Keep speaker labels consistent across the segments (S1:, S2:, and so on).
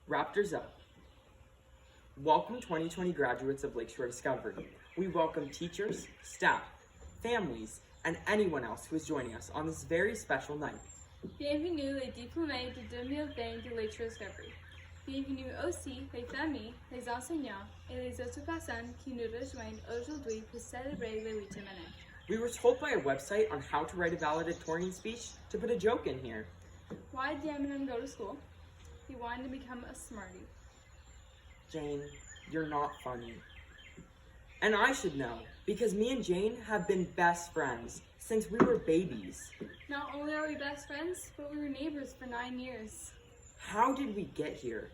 S1: Raptors up. Welcome 2020 graduates of Lakeshore Discovery. We welcome teachers, staff, families, and anyone else who is joining us on this very special night.
S2: Bienvenue les diplômés de 2020 de Lakeshore Discovery. Bienvenue aussi les familles, les enseignants et les autres personnes qui nous rejoignent aujourd'hui pour célébrer le 8e année.
S1: We were told by a website on how to write a valedictorian speech to put a joke in here.
S2: Why did Eminem go to school? He wanted to become a smarty.
S1: Jane, you're not funny. And I should know, because me and Jane have been best friends since we were babies.
S2: Not only are we best friends, but we were neighbors for 9 years.
S1: How did we get here?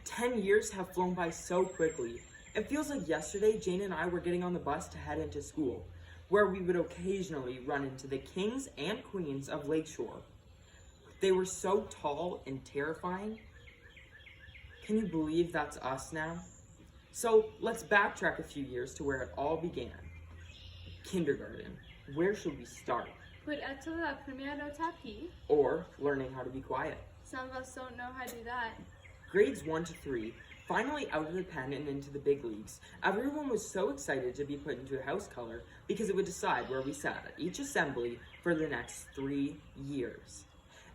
S1: 10 years have flown by so quickly. It feels like yesterday Jane and I were getting on the bus to head into school, where we would occasionally run into the kings and queens of Lakeshore. They were so tall and terrifying. Can you believe that's us now? So let's backtrack a few years to where it all began. Kindergarten. Where should we start?
S2: Peut-être la première au tapis.
S1: Or learning how to be quiet.
S2: Some of us don't know how to do that.
S1: Grades 1 to 3, finally out of the pen and into the big leagues. Everyone was so excited to be put into a house color because it would decide where we sat at each assembly for the next 3 years.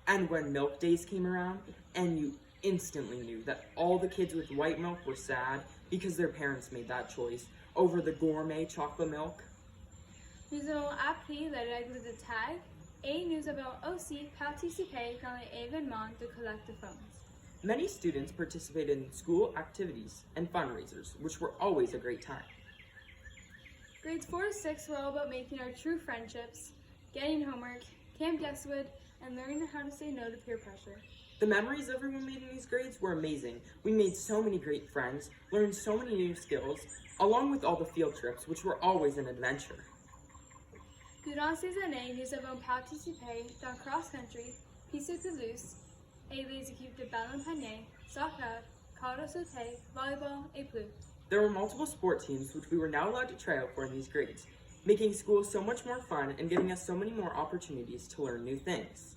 S1: And when milk days came around, and you instantly knew that all the kids with white milk were sad because their parents made that choice over the gourmet chocolate milk.
S2: Nous avons appris les règles de tag et nous avons aussi participé dans les événements de collecte de fonds.
S1: Many students participated in school activities and fundraisers, which were always a great time.
S2: Grades 4 to 6 were all about making our true friendships, getting homework, Camp Guestwood, and learning how to say no to peer pressure.
S1: The memories everyone made in these grades were amazing. We made so many great friends, learned so many new skills, along with all the field trips, which were always an adventure.
S2: Durant ces années, nous avons participé dans cross-country, piste de pelouse, et les équipes de ballon panier, soccer, corde à sauter, volleyball, et plus.
S1: There were multiple sport teams which we were now allowed to try out for in these grades, making school so much more fun and giving us so many more opportunities to learn new things.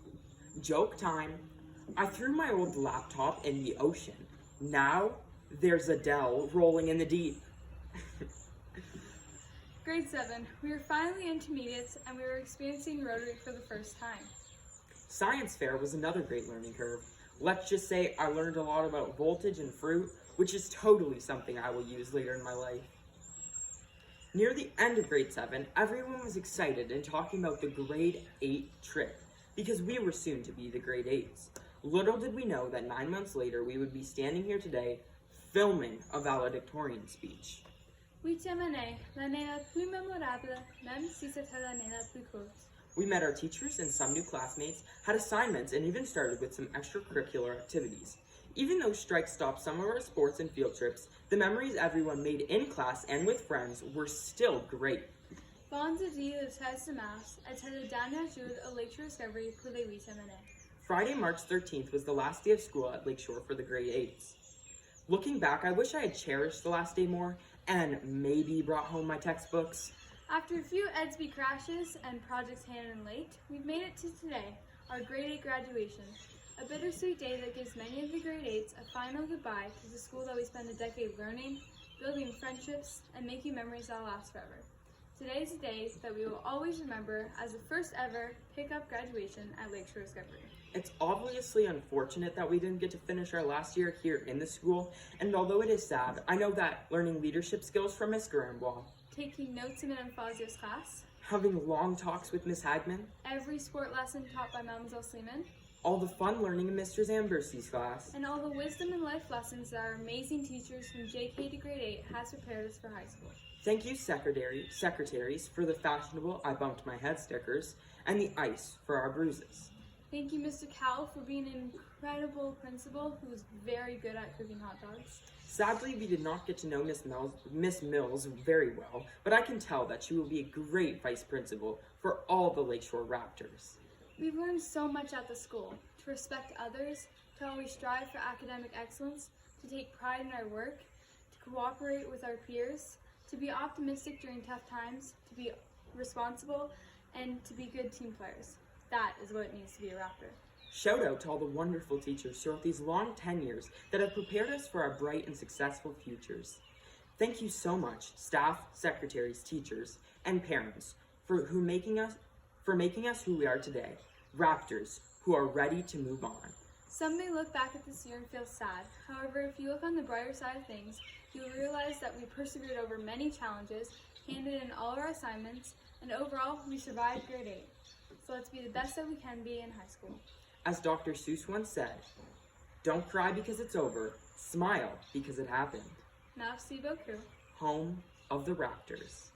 S1: Joke time. I threw my old laptop in the ocean. Now, there's Adele rolling in the deep.
S2: Grade 7, we were finally intermediates and we were experiencing Rotary for the first time.
S1: Science fair was another great learning curve. Let's just say I learned a lot about voltage and fruit, which is totally something I will use later in my life. Near the end of grade 7, everyone was excited and talking about the grade 8 trip, because we were soon to be the grade 8s. Little did we know that 9 months later we would be standing here today filming a valedictorian speech.
S2: 8e année, l'année la plus mémorable, même si c'était l'année la plus courte.
S1: We met our teachers and some new classmates, had assignments, and even started with some extracurricular activities. Even though strikes stopped some of our sports and field trips, the memories everyone made in class and with friends were still great.
S2: Vendredi le 13 mars était le dernier jour de Lakeshore Discovery pour les 8e année.
S1: Friday, March 13th was the last day of school at Lakeshore for the grade 8s. Looking back, I wish I had cherished the last day more and maybe brought home my textbooks.
S2: After a few EDSB crashes and projects handed in late, we've made it to today, our grade 8 graduation. A bittersweet day that gives many of the grade 8s a final goodbye to the school that we spent a decade learning, building friendships, and making memories that last forever. Today is a day that we will always remember as the first ever pick-up graduation at Lakeshore Discovery.
S1: It's obviously unfortunate that we didn't get to finish our last year here in the school, and although it is sad, I know that learning leadership skills from Miss Garambois,
S2: Taking notes in Madame Fazio's class,
S1: having long talks with Miss Hagman,
S2: every sport lesson taught by Mademoiselle Sleeman,
S1: all the fun learning in Mr. Zambersi's class,
S2: and all the wisdom and life lessons that our amazing teachers from JK to grade 8 has prepared us for high school.
S1: Thank you, secretaries, for the fashionable I bumped my head stickers, and the ice for our bruises.
S2: Thank you, Mr. Cowell, for being an incredible principal who was very good at cooking hot dogs.
S1: Sadly, we did not get to know Miss Mills very well, but I can tell that she will be a great vice principal for all the Lakeshore Raptors.
S2: We've learned so much at the school, to respect others, to always strive for academic excellence, to take pride in our work, to cooperate with our peers, to be optimistic during tough times, to be responsible, and to be good team players. That is what it means to be a Raptor.
S1: Shout out to all the wonderful teachers throughout these long 10 years that have prepared us for our bright and successful futures. Thank you so much, staff, secretaries, teachers, and parents, for making us who we are today, Raptors, who are ready to move on.
S2: Some may look back at this year and feel sad. However, if you look on the brighter side of things, you'll realize that we persevered over many challenges, handed in all of our assignments, and overall, we survived grade 8. So let's be the best that we can be in high school.
S1: As Dr. Seuss once said, don't cry because it's over, smile because it happened.
S2: Merci beaucoup.
S1: Home of the Raptors.